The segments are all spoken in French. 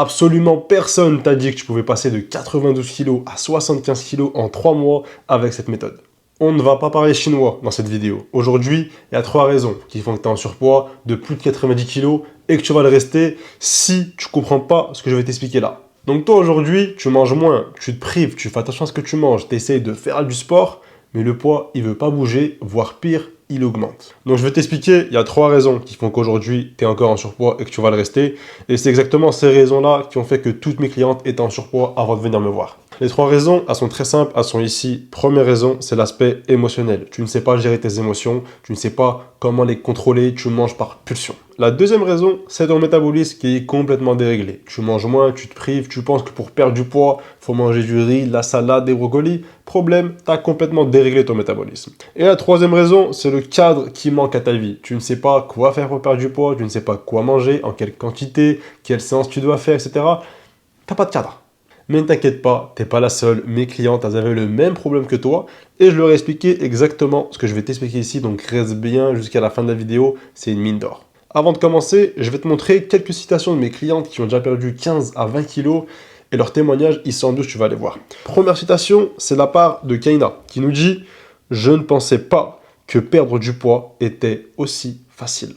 Absolument personne t'a dit que tu pouvais passer de 92 kg à 75 kg en 3 mois avec cette méthode. On ne va pas parler chinois dans cette vidéo. Aujourd'hui, il y a 3 raisons qui font que tu es en surpoids de plus de 90 kg et que tu vas le rester si tu ne comprends pas ce que je vais t'expliquer là. Donc toi aujourd'hui, tu manges moins, tu te prives, tu fais attention à ce que tu manges, tu essayes de faire du sport, mais le poids, il ne veut pas bouger, voire pire, il augmente. Donc je vais t'expliquer, il y a 3 raisons qui font qu'aujourd'hui, tu es encore en surpoids et que tu vas le rester. Et c'est exactement ces raisons-là qui ont fait que toutes mes clientes étaient en surpoids avant de venir me voir. Les 3 raisons, elles sont très simples, elles sont ici. Première raison, c'est l'aspect émotionnel. Tu ne sais pas gérer tes émotions, tu ne sais pas comment les contrôler, tu manges par pulsion. La deuxième raison, c'est ton métabolisme qui est complètement déréglé. Tu manges moins, tu te prives, tu penses que pour perdre du poids, il faut manger du riz, de la salade, des brocolis. Problème, tu as complètement déréglé ton métabolisme. Et la troisième raison, c'est le cadre qui manque à ta vie. Tu ne sais pas quoi faire pour perdre du poids, tu ne sais pas quoi manger, en quelle quantité, quelle séance tu dois faire, etc. Tu n'as pas de cadre. Mais ne t'inquiète pas, tu n'es pas la seule. Mes clientes, elles avaient le même problème que toi. Et je leur ai expliqué exactement ce que je vais t'expliquer ici. Donc reste bien jusqu'à la fin de la vidéo, c'est une mine d'or. Avant de commencer, je vais te montrer quelques citations de mes clientes qui ont déjà perdu 15 à 20 kilos. Et leurs témoignages, ils sont en douce, tu vas aller voir. Première citation, c'est de la part de Kaina, qui nous dit « Je ne pensais pas que perdre du poids était aussi facile ».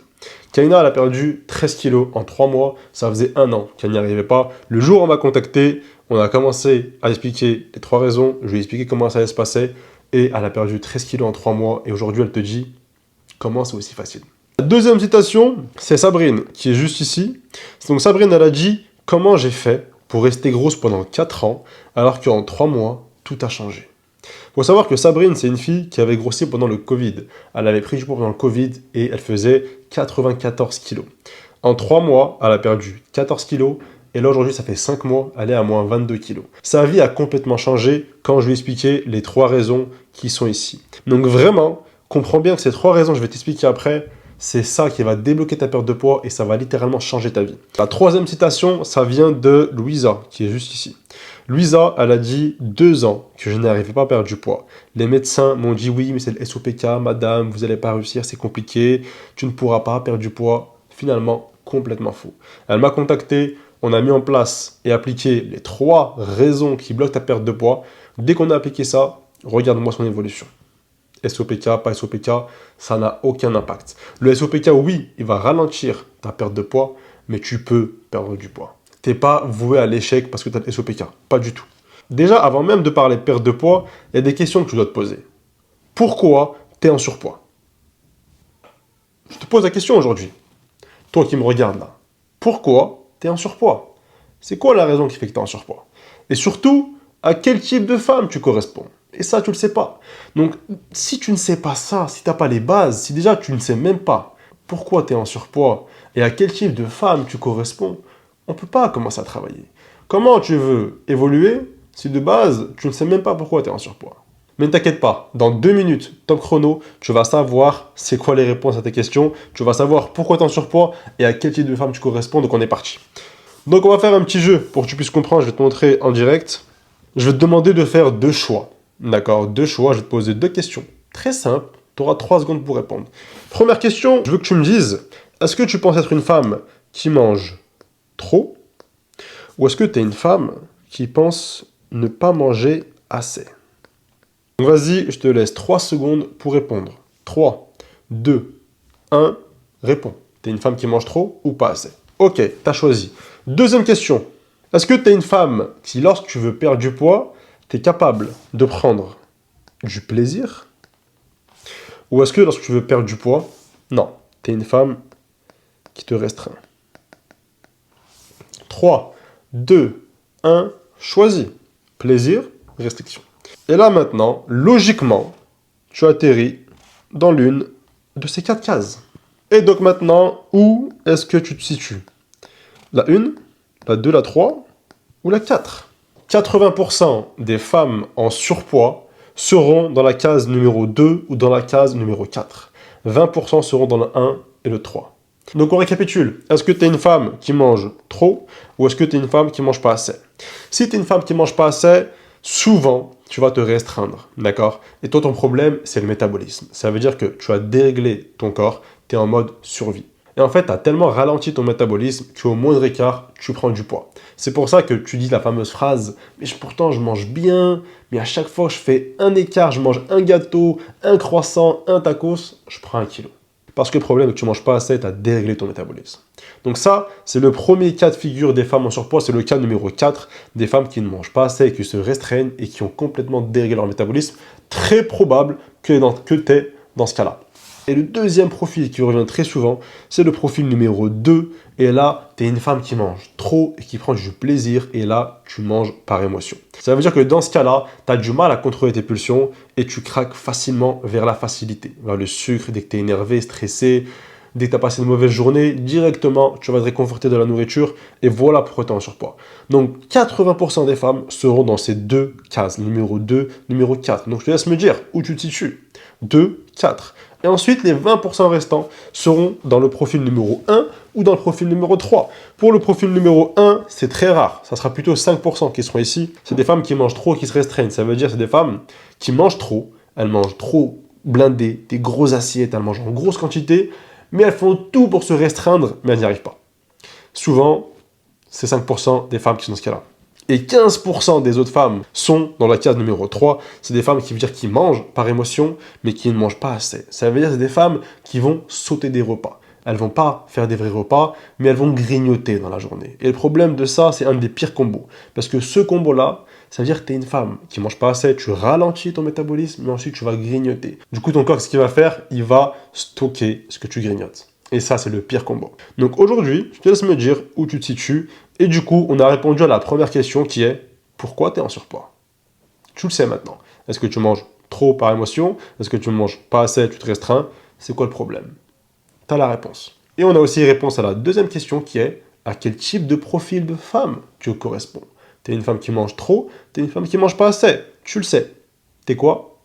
Kaina, elle a perdu 13 kilos en 3 mois. Ça faisait 1 an qu'elle n'y arrivait pas. Le jour où on m'a contacté, on a commencé à expliquer les 3 raisons. Je lui ai expliqué comment ça allait se passer. Et elle a perdu 13 kilos en 3 mois. Et aujourd'hui, elle te dit comment c'est aussi facile. La deuxième citation, c'est Sabrine, qui est juste ici. Donc Sabrine, elle a dit « Comment j'ai fait pour rester grosse pendant 4 ans, alors qu'en 3 mois, tout a changé ». Il faut savoir que Sabrine, c'est une fille qui avait grossi pendant le Covid. Elle avait pris du poids pendant le Covid et elle faisait 94 kilos. En 3 mois, elle a perdu 14 kilos. Et là, aujourd'hui, ça fait 5 mois, elle est à moins 22 kilos. Sa vie a complètement changé quand je lui ai expliqué les 3 raisons qui sont ici. Donc vraiment, comprends bien que ces 3 raisons, je vais t'expliquer après, c'est ça qui va débloquer ta perte de poids et ça va littéralement changer ta vie. La troisième citation, ça vient de Louisa, qui est juste ici. Louisa, elle a dit 2 ans que je n'arrivais pas à perdre du poids. Les médecins m'ont dit oui, mais c'est le SOPK, madame, vous n'allez pas réussir, c'est compliqué, tu ne pourras pas perdre du poids. Finalement, complètement faux. Elle m'a contacté, on a mis en place et appliqué les 3 raisons qui bloquent ta perte de poids. Dès qu'on a appliqué ça, regarde-moi son évolution. SOPK, pas SOPK, ça n'a aucun impact. Le SOPK, oui, il va ralentir ta perte de poids, mais tu peux perdre du poids. Tu n'es pas voué à l'échec parce que tu as le SOPK, pas du tout. Déjà, avant même de parler de perte de poids, il y a des questions que tu dois te poser. Pourquoi tu es en surpoids? Je te pose la question aujourd'hui. Toi qui me regardes là, pourquoi tu es en surpoids? C'est quoi la raison qui fait que tu es en surpoids? Et surtout, à quel type de femme tu corresponds? Et ça, tu ne le sais pas. Donc, si tu ne sais pas ça, si tu n'as pas les bases, si déjà tu ne sais même pas pourquoi tu es en surpoids et à quel type de femme tu corresponds, on ne peut pas commencer à travailler. Comment tu veux évoluer si de base, tu ne sais même pas pourquoi tu es en surpoids? Mais ne t'inquiète pas, dans 2 minutes, top chrono, tu vas savoir c'est quoi les réponses à tes questions, tu vas savoir pourquoi tu es en surpoids et à quel type de femme tu corresponds, donc on est parti. Donc on va faire un petit jeu pour que tu puisses comprendre, je vais te montrer en direct. Je vais te demander de faire 2 choix. D'accord, 2 choix, je vais te poser 2 questions. Très simple, tu auras 3 secondes pour répondre. Première question, je veux que tu me dises, est-ce que tu penses être une femme qui mange trop? Ou est-ce que tu es une femme qui pense ne pas manger assez? Donc vas-y, je te laisse 3 secondes pour répondre. 3, 2, 1, réponds. Tu es une femme qui mange trop ou pas assez? Ok, tu as choisi. Deuxième question, est-ce que tu es une femme qui, lorsque tu veux perdre du poids, tu es capable de prendre du plaisir? Ou est-ce que lorsque tu veux perdre du poids, non, tu es une femme qui te restreint? 3, 2, 1, choisis. Plaisir, restriction. Et là maintenant, logiquement, tu atterris dans l'une de ces 4 cases. Et donc maintenant, où est-ce que tu te situes? La 1, la 2, la 3 ou la 4? 80% des femmes en surpoids seront dans la case numéro 2 ou dans la case numéro 4. 20% seront dans le 1 et le 3. Donc on récapitule. Est-ce que tu es une femme qui mange trop ou est-ce que tu es une femme qui mange pas assez? Si tu es une femme qui mange pas assez, souvent tu vas te restreindre, d'accord? Et toi ton problème c'est le métabolisme. Ça veut dire que tu as déréglé ton corps, tu es en mode survie. Et Et en fait, tu as tellement ralenti ton métabolisme qu'au moindre écart, tu prends du poids. C'est pour ça que tu dis la fameuse phrase « Mais pourtant, je mange bien, mais à chaque fois que je fais un écart, je mange un gâteau, un croissant, un tacos, je prends 1 kilo. » Parce que le problème est que tu ne manges pas assez, tu as déréglé ton métabolisme. Donc ça, c'est le premier cas de figure des femmes en surpoids, c'est le cas numéro 4, des femmes qui ne mangent pas assez, qui se restreignent et qui ont complètement déréglé leur métabolisme. Très probable que tu es dans ce cas-là. Et le deuxième profil qui revient très souvent, c'est le profil numéro 2. Et là, tu es une femme qui mange trop et qui prend du plaisir. Et là, tu manges par émotion. Ça veut dire que dans ce cas-là, tu as du mal à contrôler tes pulsions et tu craques facilement vers la facilité, vers le sucre. Dès que tu es énervé, stressé, dès que tu as passé une mauvaise journée, directement, tu vas te réconforter de la nourriture. Et voilà pourquoi tu es en surpoids. Donc, 80% des femmes seront dans ces deux cases, numéro 2, numéro 4. Donc, je te laisse me dire où tu te situes. 2, 4. Et ensuite, les 20% restants seront dans le profil numéro 1 ou dans le profil numéro 3. Pour le profil numéro 1, c'est très rare. Ça sera plutôt 5% qui seront ici. C'est des femmes qui mangent trop et qui se restreignent. Ça veut dire que c'est des femmes qui mangent trop. Elles mangent trop blindées, des grosses assiettes, elles mangent en grosse quantité, mais elles font tout pour se restreindre, mais elles n'y arrivent pas. Souvent, c'est 5% des femmes qui sont dans ce cas-là. Et 15% des autres femmes sont dans la case numéro 3. C'est des femmes qui veut dire qui mangent par émotion, mais qui ne mangent pas assez. Ça veut dire que c'est des femmes qui vont sauter des repas. Elles ne vont pas faire des vrais repas, mais elles vont grignoter dans la journée. Et le problème de ça, c'est un des pires combos. Parce que ce combo-là, ça veut dire que tu es une femme qui ne mange pas assez, tu ralentis ton métabolisme, mais ensuite tu vas grignoter. Du coup, ton corps, ce qu'il va faire, il va stocker ce que tu grignotes. Et ça, c'est le pire combo. Donc aujourd'hui, je te laisse me dire où tu te situes. Et du coup, on a répondu à la première question qui est « Pourquoi tu es en surpoids ?» Tu le sais maintenant. Est-ce que tu manges trop par émotion? Est-ce que tu ne manges pas assez, tu te restreins? C'est quoi le problème? Tu as la réponse. Et on a aussi réponse à la deuxième question qui est « À quel type de profil de femme tu corresponds ?» Tu es une femme qui mange trop, tu es une femme qui mange pas assez. Tu le sais. T'es quoi?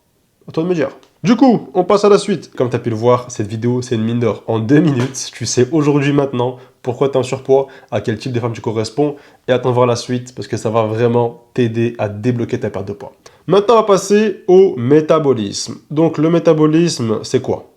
À toi de me dire. Du coup, on passe à la suite. Comme tu as pu le voir, cette vidéo, c'est une mine d'or. En 2 minutes, tu sais aujourd'hui, maintenant, pourquoi tu es en surpoids, à quel type de femme tu corresponds, et attends voir la suite, parce que ça va vraiment t'aider à débloquer ta perte de poids. Maintenant, on va passer au métabolisme. Donc, le métabolisme, c'est quoi?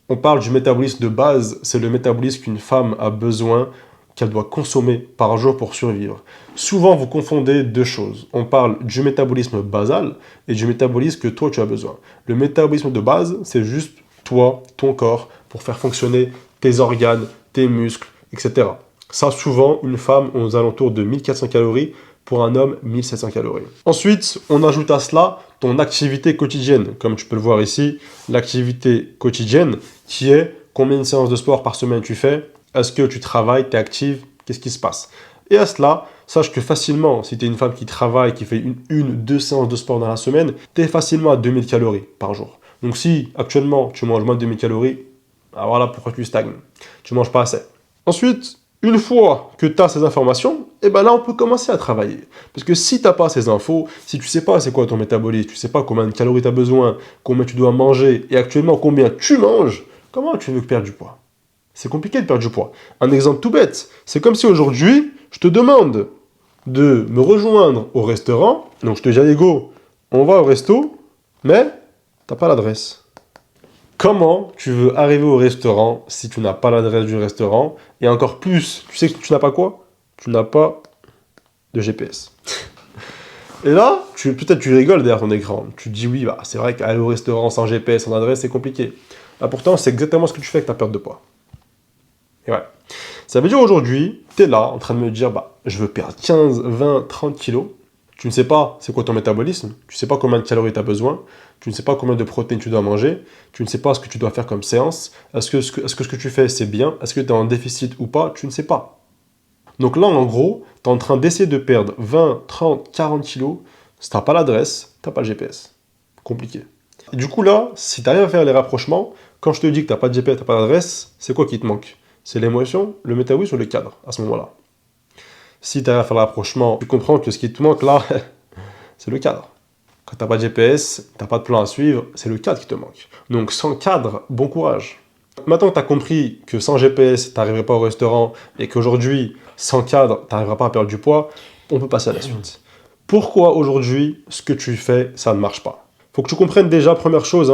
On parle du métabolisme de base, c'est le métabolisme qu'une femme a besoin, qu'elle doit consommer par jour pour survivre. Souvent, vous confondez deux choses. On parle du métabolisme basal et du métabolisme que toi, tu as besoin. Le métabolisme de base, c'est juste toi, ton corps, pour faire fonctionner tes organes, tes muscles, etc. Ça, souvent, une femme aux alentours de 1400 calories, pour un homme, 1700 calories. Ensuite, on ajoute à cela ton activité quotidienne. Comme tu peux le voir ici, l'activité quotidienne qui est combien de séances de sport par semaine tu fais. Est-ce que tu travailles, tu es active? Qu'est-ce qui se passe? Et à cela, sache que facilement, si tu es une femme qui travaille, qui fait deux séances de sport dans la semaine, tu es facilement à 2000 calories par jour. Donc si actuellement tu manges moins de 2000 calories, alors voilà pourquoi tu stagnes. Tu ne manges pas assez. Ensuite, une fois que tu as ces informations, et ben là on peut commencer à travailler. Parce que si tu n'as pas ces infos, si tu ne sais pas c'est quoi ton métabolisme, tu ne sais pas combien de calories tu as besoin, combien tu dois manger, et actuellement combien tu manges, comment tu veux perdre du poids? C'est compliqué de perdre du poids. Un exemple tout bête, c'est comme si aujourd'hui, je te demande de me rejoindre au restaurant, donc je te dis allez go, on va au resto, mais t'as pas l'adresse. Comment tu veux arriver au restaurant si tu n'as pas l'adresse du restaurant? Et encore plus, tu sais que tu n'as pas quoi? Tu n'as pas de GPS. Et là, peut-être tu rigoles derrière ton écran. Tu te dis oui, bah, c'est vrai qu'aller au restaurant sans GPS, sans adresse, c'est compliqué. Là, pourtant, c'est exactement ce que tu fais avec ta perte de poids. Et ouais. Ça veut dire aujourd'hui, tu es là en train de me dire, bah, je veux perdre 15, 20, 30 kilos. Tu ne sais pas c'est quoi ton métabolisme, tu ne sais pas combien de calories tu as besoin, tu ne sais pas combien de protéines tu dois manger, tu ne sais pas ce que tu dois faire comme séance, est-ce que ce que tu fais c'est bien, est-ce que tu es en déficit ou pas, tu ne sais pas. Donc là, en gros, tu es en train d'essayer de perdre 20, 30, 40 kilos, si tu n'as pas l'adresse, tu n'as pas le GPS. Compliqué. Et du coup là, si tu arrives à faire les rapprochements, quand je te dis que tu n'as pas de GPS, tu n'as pas d'adresse, c'est quoi qui te manque? C'est l'émotion, le métabolisme ou le cadre à ce moment-là. Si tu arrives à faire le rapprochement, tu comprends que ce qui te manque là, c'est le cadre. Quand tu n'as pas de GPS, tu n'as pas de plan à suivre, c'est le cadre qui te manque. Donc sans cadre, bon courage. Maintenant que tu as compris que sans GPS, tu n'arriverais pas au restaurant et qu'aujourd'hui, sans cadre, tu n'arriveras pas à perdre du poids, on peut passer à la suite. Pourquoi aujourd'hui, ce que tu fais, ça ne marche pas? Faut que tu comprennes déjà, première chose,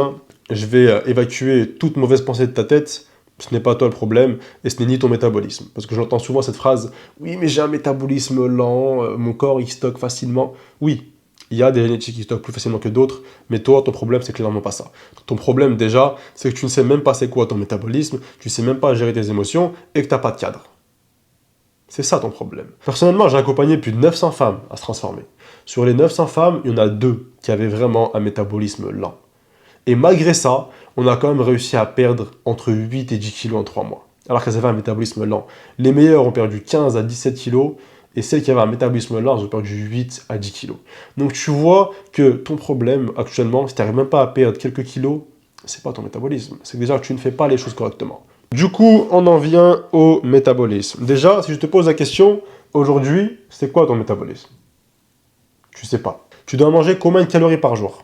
je vais évacuer toute mauvaise pensée de ta tête. Ce n'est pas toi le problème et ce n'est ni ton métabolisme. Parce que j'entends souvent cette phrase « Oui, mais j'ai un métabolisme lent, mon corps il stocke facilement. » Oui, il y a des génétiques qui stockent plus facilement que d'autres, mais toi, ton problème, c'est clairement pas ça. Ton problème, déjà, c'est que tu ne sais même pas c'est quoi ton métabolisme, tu ne sais même pas gérer tes émotions et que tu n'as pas de cadre. C'est ça ton problème. Personnellement, j'ai accompagné plus de 900 femmes à se transformer. Sur les 900 femmes, il y en a 2 qui avaient vraiment un métabolisme lent. Et malgré ça, on a quand même réussi à perdre entre 8 et 10 kilos en 3 mois, alors qu'elles avaient un métabolisme lent. Les meilleures ont perdu 15 à 17 kilos, et celles qui avaient un métabolisme lent, elles ont perdu 8 à 10 kilos. Donc tu vois que ton problème actuellement, si tu n'arrives même pas à perdre quelques kilos, c'est pas ton métabolisme, c'est que déjà tu ne fais pas les choses correctement. Du coup, on en vient au métabolisme. Déjà, si je te pose la question, aujourd'hui, c'est quoi ton métabolisme? Tu sais pas. Tu dois manger combien de calories par jour?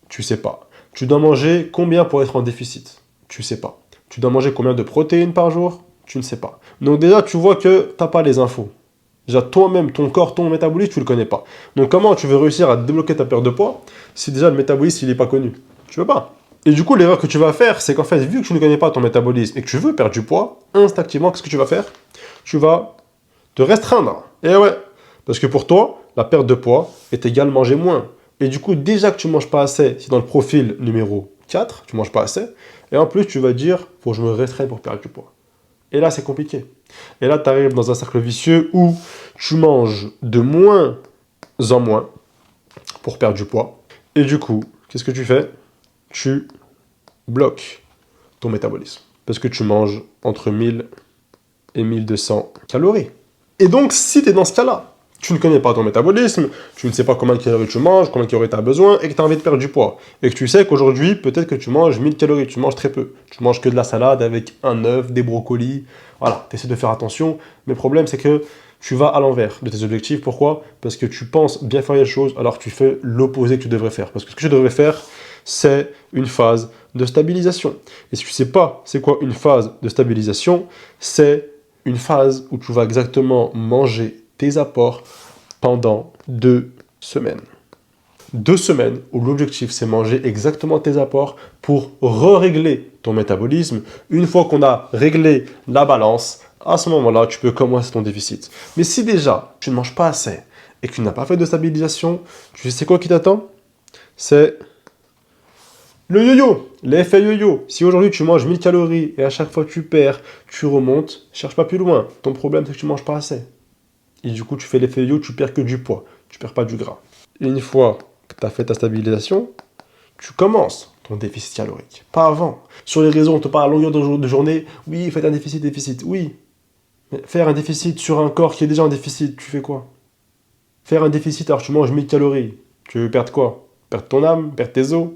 Tu sais pas. Tu dois manger combien pour être en déficit? Tu sais pas. Tu dois manger combien de protéines par jour? Tu ne sais pas. Donc déjà, tu vois que tu n'as pas les infos. Déjà, toi-même, ton corps, ton métabolisme, tu ne le connais pas. Donc comment tu veux réussir à débloquer ta perte de poids si déjà le métabolisme, il n'est pas connu? Tu veux pas. Et du coup, l'erreur que tu vas faire, c'est qu'en fait, vu que tu ne connais pas ton métabolisme et que tu veux perdre du poids, instinctivement, qu'est-ce que tu vas faire? Tu vas te restreindre. Et ouais, parce que pour toi, la perte de poids est égale manger moins. Et du coup, déjà que tu ne manges pas assez, si dans le profil numéro 4, tu ne manges pas assez, et en plus, tu vas dire, faut que je me restreigne pour perdre du poids. Et là, c'est compliqué. Et là, tu arrives dans un cercle vicieux où tu manges de moins en moins pour perdre du poids. Et du coup, qu'est-ce que tu fais? Tu bloques ton métabolisme. Parce que tu manges entre 1000 et 1200 calories. Et donc, si tu es dans ce cas-là, tu ne connais pas ton métabolisme, tu ne sais pas combien de calories tu manges, combien de calories tu as besoin, et que tu as envie de perdre du poids. Et que tu sais qu'aujourd'hui, peut-être que tu manges 1000 calories, tu manges très peu. Tu manges que de la salade avec un œuf, des brocolis. Voilà, tu essaies de faire attention. Mais le problème, c'est que tu vas à l'envers de tes objectifs. Pourquoi? Parce que tu penses bien faire les choses, alors que tu fais l'opposé que tu devrais faire. Parce que ce que tu devrais faire, c'est une phase de stabilisation. Et si tu ne sais pas c'est quoi une phase de stabilisation, c'est une phase où tu vas exactement manger tes apports pendant 2 semaines. 2 semaines où l'objectif c'est manger exactement tes apports pour régler ton métabolisme. Une fois qu'on a réglé la balance, à ce moment-là, tu peux commencer ton déficit. Mais si déjà tu ne manges pas assez et que tu n'as pas fait de stabilisation, tu sais quoi qui t'attend? C'est le yo-yo, l'effet yo-yo. Si aujourd'hui tu manges 1000 calories et à chaque fois tu perds, tu remontes, cherche pas plus loin. Ton problème c'est que tu manges pas assez. Et du coup tu fais l'effet yo-yo, tu perds que du poids, tu perds pas du gras. Et une fois que tu as fait ta stabilisation, tu commences ton déficit calorique. Pas avant. Sur les réseaux, on te parle à longueur de journée, oui, faites un déficit, oui. Mais faire un déficit sur un corps qui est déjà en déficit, tu fais quoi? Faire un déficit alors que tu manges 1000 calories, tu veux perdre quoi? Perdre ton âme, perdre tes os?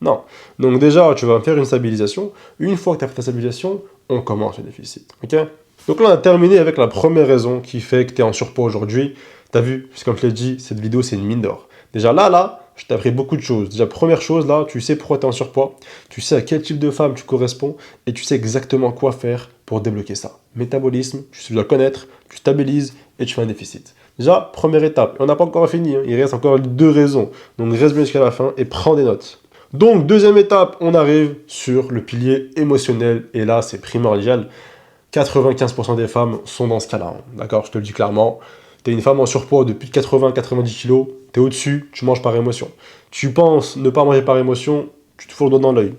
Non. Donc déjà, tu vas faire une stabilisation. Une fois que tu as fait ta stabilisation, on commence le déficit. Ok? Donc là, on a terminé avec la première raison qui fait que tu es en surpoids aujourd'hui. Tu as vu, comme je l'ai dit, cette vidéo, c'est une mine d'or. Déjà là, je t'ai appris beaucoup de choses. Déjà, première chose, là, tu sais pourquoi tu es en surpoids, tu sais à quel type de femme tu corresponds, et tu sais exactement quoi faire pour débloquer ça. Métabolisme, tu dois le connaître, tu stabilises, et tu fais un déficit. Déjà, première étape. Et on n'a pas encore fini, hein. Il reste encore 2 raisons. Donc reste bien jusqu'à la fin et prends des notes. Donc, deuxième étape, on arrive sur le pilier émotionnel, et là, c'est primordial. 95% des femmes sont dans ce cas-là, hein. D'accord? Je te le dis clairement. Tu es une femme en surpoids de plus de 80-90 kg, tu es au-dessus, tu manges par émotion. Tu penses ne pas manger par émotion, tu te fous le doigt dans l'œil.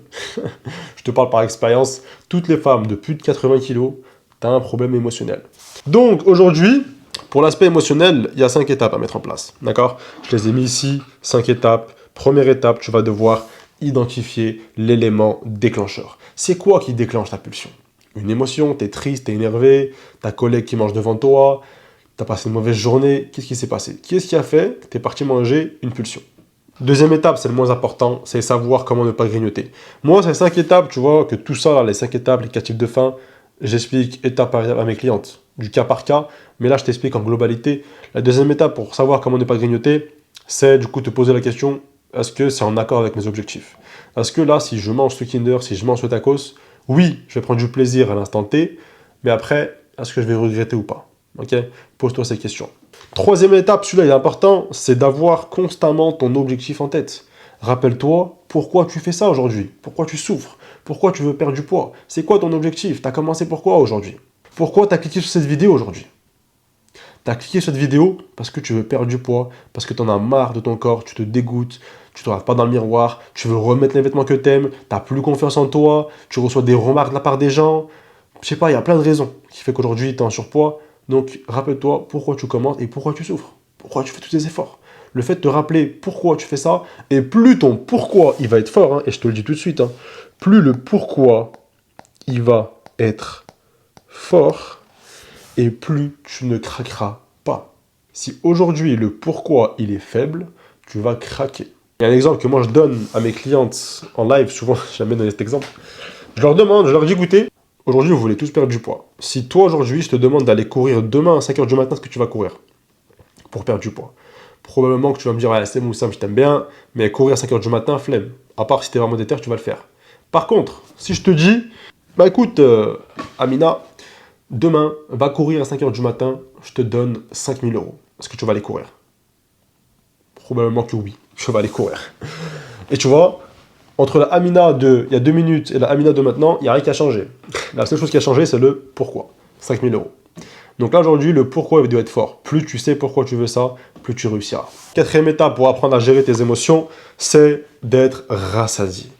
Je te parle par expérience, toutes les femmes de plus de 80 kg, tu as un problème émotionnel. Donc aujourd'hui, pour l'aspect émotionnel, il y a 5 étapes à mettre en place. D'accord? Je les ai mis ici, 5 étapes. Première étape, tu vas devoir identifier l'élément déclencheur. C'est quoi qui déclenche ta pulsion? Une émotion, tu es triste, tu es énervé, ta collègue qui mange devant toi, tu as passé une mauvaise journée, qu'est-ce qui s'est passé? Qu'est-ce qui a fait que tu es parti manger une pulsion? Deuxième étape, c'est le moins important, c'est savoir comment ne pas grignoter. Moi, ces 5 étapes, tu vois, que tout ça, les 5 étapes, les 4 types de faim, j'explique étape par étape à mes clientes, du cas par cas, mais là, je t'explique en globalité. La deuxième étape pour savoir comment ne pas grignoter, c'est du coup te poser la question, est-ce que c'est en accord avec mes objectifs? Est-ce que là, si je mange ce Kinder, si je mange ce tacos, oui, je vais prendre du plaisir à l'instant T, mais après, est-ce que je vais regretter ou pas? Ok? Pose-toi ces questions. Troisième étape, celui-là il est important, c'est d'avoir constamment ton objectif en tête. Rappelle-toi pourquoi tu fais ça aujourd'hui, pourquoi tu souffres, Pourquoi tu veux perdre du poids? C'est quoi ton objectif? Tu as commencé pourquoi aujourd'hui? Pourquoi tu as cliqué sur cette vidéo aujourd'hui? Tu as cliqué sur cette vidéo parce que tu veux perdre du poids, parce que tu en as marre de ton corps, tu te dégoûtes, tu te regardes pas dans le miroir, tu veux remettre les vêtements que tu aimes, tu n'as plus confiance en toi, tu reçois des remarques de la part des gens. Je sais pas, il y a plein de raisons qui fait qu'aujourd'hui tu es en surpoids. Donc rappelle-toi pourquoi tu commences et pourquoi tu souffres. Pourquoi tu fais tous ces efforts. Le fait de te rappeler pourquoi tu fais ça, et plus ton pourquoi il va être fort, hein, et je te le dis tout de suite, hein, plus le pourquoi il va être fort, et plus tu ne craqueras pas. Si aujourd'hui le pourquoi il est faible, tu vas craquer. Il y a un exemple que moi je donne à mes clientes en live, souvent j'aime donner cet exemple. Je leur demande, je leur dis écoutez, aujourd'hui vous voulez tous perdre du poids. Si toi aujourd'hui je te demande d'aller courir demain à 5h du matin, ce que tu vas courir pour perdre du poids? Probablement que tu vas me dire ouais, c'est bon Sam, je t'aime bien, mais courir à 5h du matin, flemme. À part si tu es vraiment déter, tu vas le faire. Par contre, si je te dis, bah écoute Amina, demain, va courir à 5h du matin, je te donne 5000 €. Est-ce que tu vas aller courir? Probablement que oui, je vais aller courir. Et tu vois, entre la Amina de il y a 2 minutes et la Amina de maintenant, il n'y a rien qui a changé. La seule chose qui a changé, c'est le pourquoi. 5000 €. Donc là, aujourd'hui, le pourquoi il doit être fort. Plus tu sais pourquoi tu veux ça, plus tu réussiras. Quatrième étape pour apprendre à gérer tes émotions, c'est d'être rassasié.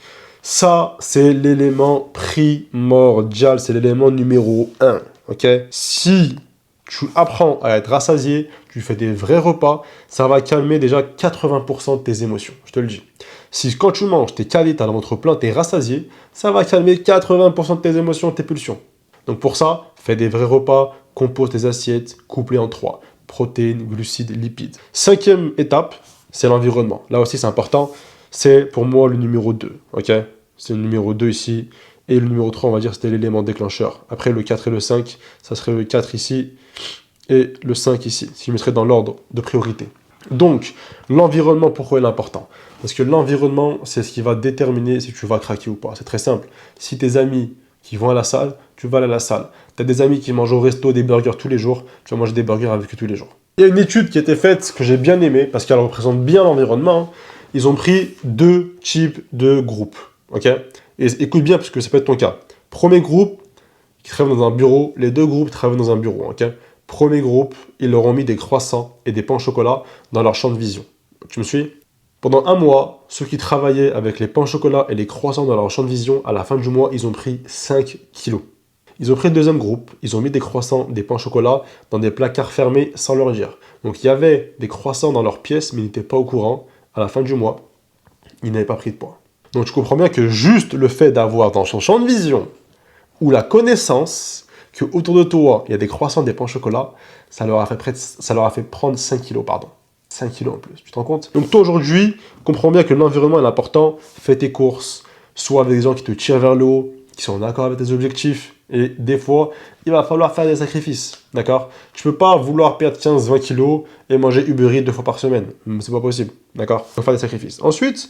Ça, c'est l'élément primordial, c'est l'élément numéro 1. Ok? Si tu apprends à être rassasié, tu fais des vrais repas, ça va calmer déjà 80% de tes émotions, je te le dis. Si quand tu manges, t'es calé, t'as le ventre plein, t'es rassasié, ça va calmer 80% de tes émotions, tes pulsions. Donc pour ça, fais des vrais repas, compose tes assiettes, coupe-les en 3. Protéines, glucides, lipides. Cinquième étape, c'est l'environnement. Là aussi, c'est important. C'est pour moi le numéro 2. Ok? C'est le numéro 2 ici. Et le numéro 3, on va dire, c'était l'élément déclencheur. Après, le 4 et le 5, ça serait le 4 ici et le 5 ici, si je mettrais dans l'ordre de priorité. Donc, l'environnement, pourquoi il est important? Parce que l'environnement, c'est ce qui va déterminer si tu vas craquer ou pas. C'est très simple. Si tes amis qui vont à la salle, tu vas aller à la salle. Tu as des amis qui mangent au resto des burgers tous les jours, tu vas manger des burgers avec eux tous les jours. Il y a une étude qui a été faite que j'ai bien aimée, parce qu'elle représente bien l'environnement. Ils ont pris 2 types de groupes. Ok? Et écoute bien, parce que ça peut être ton cas. Premier groupe, qui travaille dans un bureau, les 2 groupes travaillent dans un bureau. Ok? Premier groupe, ils leur ont mis des croissants et des pains au chocolat dans leur champ de vision. Tu me suis? Pendant 1 mois, ceux qui travaillaient avec les pains au chocolat et les croissants dans leur champ de vision, à la fin du mois, ils ont pris 5 kilos. Ils ont pris le deuxième groupe, ils ont mis des croissants, des pains au chocolat dans des placards fermés sans leur dire. Donc il y avait des croissants dans leur pièce, mais ils n'étaient pas au courant. À la fin du mois, ils n'avaient pas pris de poids. Donc tu comprends bien que juste le fait d'avoir dans son champ de vision ou la connaissance que autour de toi, il y a des croissants, des pains au chocolat, ça leur a fait prendre 5 kilos, pardon. 5 kilos en plus, tu te rends compte? Donc toi aujourd'hui, comprends bien que l'environnement est important, fais tes courses, soit avec des gens qui te tirent vers le haut, qui sont en accord avec tes objectifs, et des fois, il va falloir faire des sacrifices, d'accord? Tu peux pas vouloir perdre 15-20 kilos et manger Uber Eats 2 fois par semaine, c'est pas possible, d'accord? Il faut faire des sacrifices. Ensuite,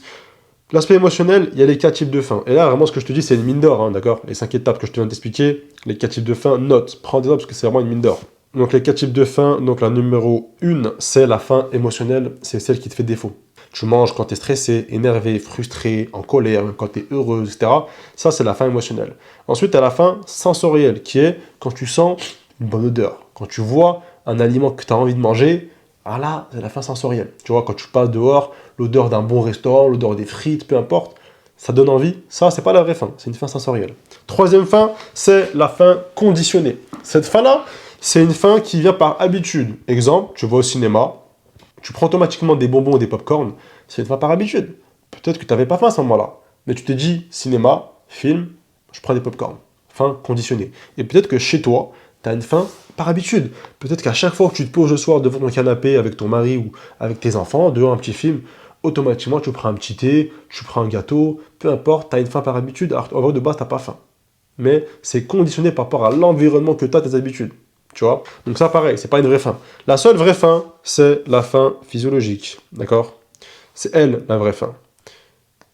l'aspect émotionnel, il y a les 4 types de faim. Et là, vraiment, ce que je te dis, c'est une mine d'or, hein, d'accord? Les 5 étapes que je te viens d'expliquer, les 4 types de faim, note, prends des notes parce que c'est vraiment une mine d'or. Donc les 4 types de faim, donc la numéro 1, c'est la faim émotionnelle, c'est celle qui te fait défaut. Tu manges quand tu es stressé, énervé, frustré, en colère, même quand tu es heureux, etc. Ça, c'est la faim émotionnelle. Ensuite, tu as la faim sensorielle, qui est quand tu sens une bonne odeur. Quand tu vois un aliment que tu as envie de manger, ah là, c'est la faim sensorielle. Tu vois, quand tu passes dehors, l'odeur d'un bon restaurant, l'odeur des frites, peu importe, ça donne envie. Ça, c'est pas la vraie faim, c'est une faim sensorielle. Troisième faim, c'est la faim conditionnée. Cette faim-là, c'est une faim qui vient par habitude. Exemple, tu vas au cinéma, tu prends automatiquement des bonbons ou des pop-corn, c'est une faim par habitude. Peut-être que tu n'avais pas faim à ce moment-là, mais tu te dis, cinéma, film, je prends des pop-corn. Faim conditionnée. Et peut-être que chez toi, tu as une faim par habitude. Peut-être qu'à chaque fois que tu te poses le soir devant ton canapé avec ton mari ou avec tes enfants, devant un petit film, automatiquement tu prends un petit thé, tu prends un gâteau, peu importe, tu as une faim par habitude, alors en vrai de base, tu n'as pas faim. Mais c'est conditionné par rapport à l'environnement que tu as, tes habitudes. Tu vois? Donc ça, pareil, c'est pas une vraie faim. La seule vraie faim, c'est la faim physiologique. D'accord? C'est elle, la vraie faim.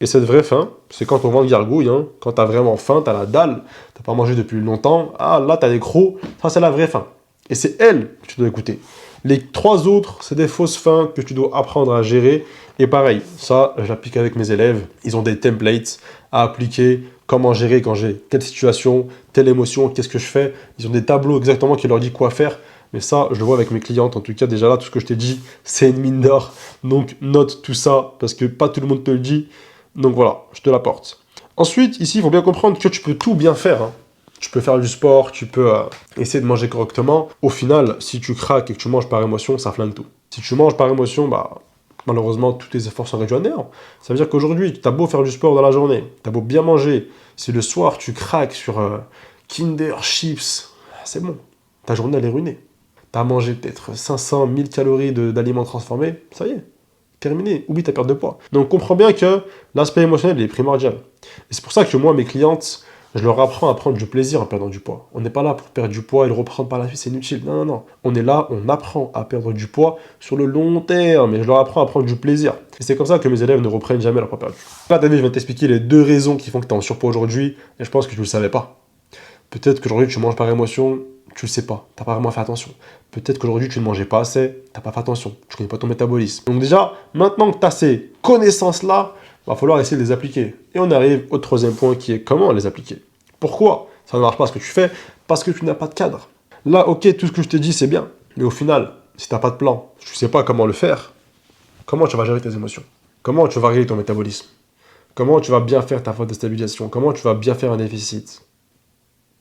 Et cette vraie faim, c'est quand on vend de gargouille, hein, quand t'as vraiment faim, t'as la dalle, t'as pas mangé depuis longtemps, ah là t'as des crocs, ça c'est la vraie faim. Et c'est elle que tu dois écouter. Les 3 autres, c'est des fausses faims que tu dois apprendre à gérer. Et pareil, ça, j'applique avec mes élèves, ils ont des templates à appliquer comment gérer quand j'ai telle situation, telle émotion, qu'est-ce que je fais. Ils ont des tableaux exactement qui leur disent quoi faire. Mais ça, je le vois avec mes clientes. En tout cas, déjà là, tout ce que je t'ai dit, c'est une mine d'or. Donc, note tout ça, parce que pas tout le monde te le dit. Donc voilà, je te l'apporte. Ensuite, ici, il faut bien comprendre que tu peux tout bien faire, hein. Tu peux faire du sport, tu peux essayer de manger correctement. Au final, si tu craques et que tu manges par émotion, ça flingue tout. Si tu manges par émotion, bah, malheureusement, tous tes efforts sont réduits à néant. Ça veut dire qu'aujourd'hui, tu as beau faire du sport dans la journée, tu as beau bien manger, si le soir tu craques sur Kinder, chips, c'est bon. Ta journée, elle est ruinée. Tu as mangé peut-être 500, 1000 calories d'aliments transformés, ça y est, terminé, oublie ta perte de poids. Donc comprends bien que l'aspect émotionnel est primordial. Et c'est pour ça que moi, mes clientes, je leur apprends à prendre du plaisir en perdant du poids. On n'est pas là pour perdre du poids et le reprendre par la suite, c'est inutile. Non, non, non. On est là, on apprend à perdre du poids sur le long terme. Et je leur apprends à prendre du plaisir. Et c'est comme ça que mes élèves ne reprennent jamais leur poids perdu. Là, David, je viens de t'expliquer les 2 raisons qui font que tu es en surpoids aujourd'hui. Et je pense que tu ne le savais pas. Peut-être qu'aujourd'hui, tu manges par émotion, tu le sais pas. Tu n'as pas vraiment fait attention. Peut-être qu'aujourd'hui, tu ne mangeais pas assez, tu n'as pas fait attention. Tu ne connais pas ton métabolisme. Donc déjà, maintenant que tu as ces connaissances-là, il va falloir essayer de les appliquer. Et on arrive au 3e point qui est comment les appliquer. Pourquoi ça ne marche pas ce que tu fais? Parce que tu n'as pas de cadre. Là, ok, tout ce que je te dis, c'est bien. Mais au final, si tu n'as pas de plan, tu ne sais pas comment le faire, comment tu vas gérer tes émotions? Comment tu vas régler ton métabolisme? Comment tu vas bien faire ta phase de stabilisation? Comment tu vas bien faire un déficit?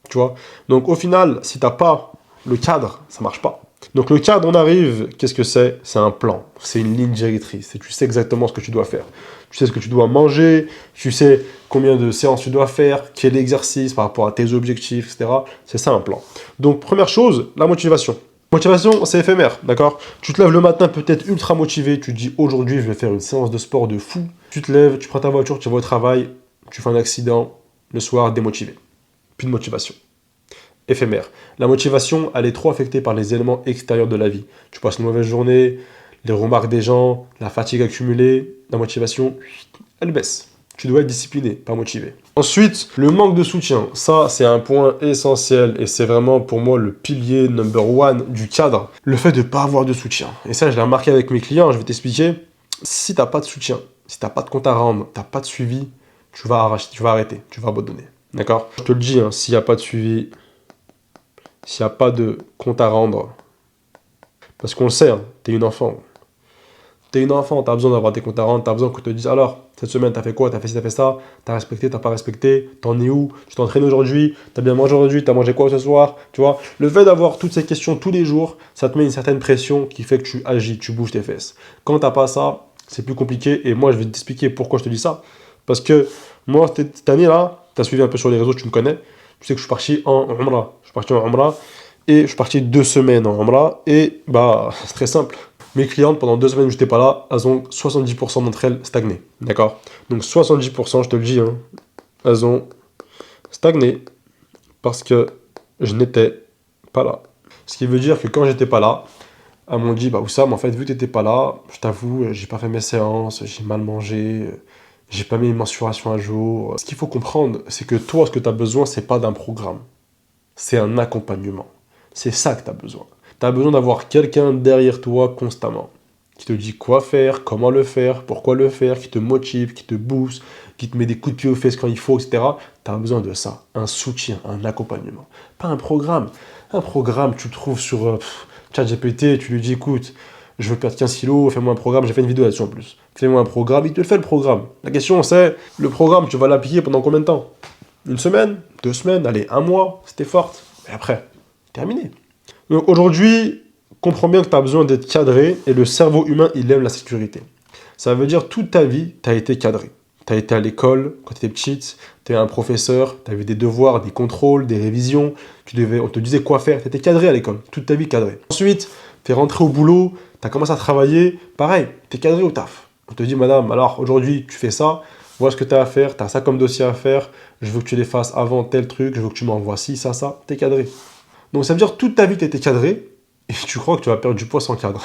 Tu vois? Donc au final, si tu n'as pas le cadre, ça ne marche pas. Donc le cadre, on arrive, qu'est-ce que c'est? C'est un plan, c'est une ligne directrice, et tu sais exactement ce que tu dois faire. Tu sais ce que tu dois manger, tu sais combien de séances tu dois faire, quel exercice par rapport à tes objectifs, etc. C'est ça un plan. Donc première chose, la motivation. Motivation, c'est éphémère, d'accord? Tu te lèves le matin peut-être ultra motivé, tu te dis aujourd'hui je vais faire une séance de sport de fou. Tu te lèves, tu prends ta voiture, tu vas au travail, tu fais un accident, le soir démotivé. Plus de motivation. Éphémère. La motivation, elle est trop affectée par les éléments extérieurs de la vie. Tu passes une mauvaise journée, les remarques des gens, la fatigue accumulée, la motivation, elle baisse. Tu dois être discipliné, pas motivé. Ensuite, le manque de soutien. Ça, c'est un point essentiel et c'est vraiment pour moi le pilier number 1 du cadre. Le fait de ne pas avoir de soutien. Et ça, je l'ai remarqué avec mes clients, je vais t'expliquer. Si tu n'as pas de soutien, si tu n'as pas de compte à rendre, tu n'as pas de suivi, tu vas arrêter, tu vas abandonner. D'accord? Je te le dis, hein, s'il n'y a pas de suivi, s'il n'y a pas de compte à rendre, parce qu'on le sait, hein, t'es une enfant. T'es une enfant, t'as besoin d'avoir des comptes à rendre, t'as besoin qu'on te dise alors, cette semaine t'as fait quoi, t'as fait ci, t'as fait ça, t'as respecté, t'as pas respecté, t'en es où, tu t'entraînes aujourd'hui, t'as bien mangé aujourd'hui, t'as mangé quoi ce soir, tu vois. Le fait d'avoir toutes ces questions tous les jours, ça te met une certaine pression qui fait que tu agis, tu bouges tes fesses. Quand t'as pas ça, c'est plus compliqué et moi je vais t'expliquer pourquoi je te dis ça. Parce que moi, cette année-là, t'as suivi un peu sur les réseaux, tu me connais, tu sais que je suis parti en Umrah. Je suis parti en Umrah et je suis parti 2 semaines en Umrah et bah, c'est très simple. Mes clientes, pendant 2 semaines où je n'étais pas là, elles ont 70% d'entre elles stagné. D'accord? Donc 70%, je te le dis, hein, elles ont stagné parce que je n'étais pas là. Ce qui veut dire que quand j'étais pas là, elles m'ont dit, bah Oussam, en fait, vu que tu n'étais pas là, je t'avoue, j'ai pas fait mes séances, j'ai mal mangé, j'ai pas mis mes mensurations à jour. Ce qu'il faut comprendre, c'est que toi, ce que tu as besoin, c'est pas d'un programme. C'est un accompagnement. C'est ça que tu as besoin. Tu as besoin d'avoir quelqu'un derrière toi constamment, qui te dit quoi faire, comment le faire, pourquoi le faire, qui te motive, qui te booste, qui te met des coups de pied aux fesses quand il faut, etc. Tu as besoin de ça, un soutien, un accompagnement. Pas un programme. Un programme, tu le trouves sur ChatGPT, tu lui dis, écoute, je veux perdre 15 kilos, fais-moi un programme, j'ai fait une vidéo là-dessus en plus. Fais-moi un programme, il te le fait le programme. La question c'est, le programme, tu vas l'appliquer pendant combien de temps? 1 semaine, 2 semaines, allez, 1 mois, c'était forte. Et après, terminé. Donc aujourd'hui, comprends bien que tu as besoin d'être cadré et le cerveau humain, il aime la sécurité. Ça veut dire toute ta vie, tu as été cadré. Tu as été à l'école quand tu étais petite, tu es un professeur, tu avais des devoirs, des contrôles, des révisions, on te disait quoi faire, tu étais cadré à l'école, toute ta vie cadré. Ensuite, tu es rentré au boulot, tu as commencé à travailler, pareil, tu es cadré au taf. On te dit, madame, alors aujourd'hui, tu fais ça, voilà ce que tu as à faire, tu as ça comme dossier à faire, je veux que tu les fasses avant tel truc, je veux que tu m'envoies ci, ça, tu es cadré. Donc ça veut dire que toute ta vie, tu étais cadré, et tu crois que tu vas perdre du poids sans cadre.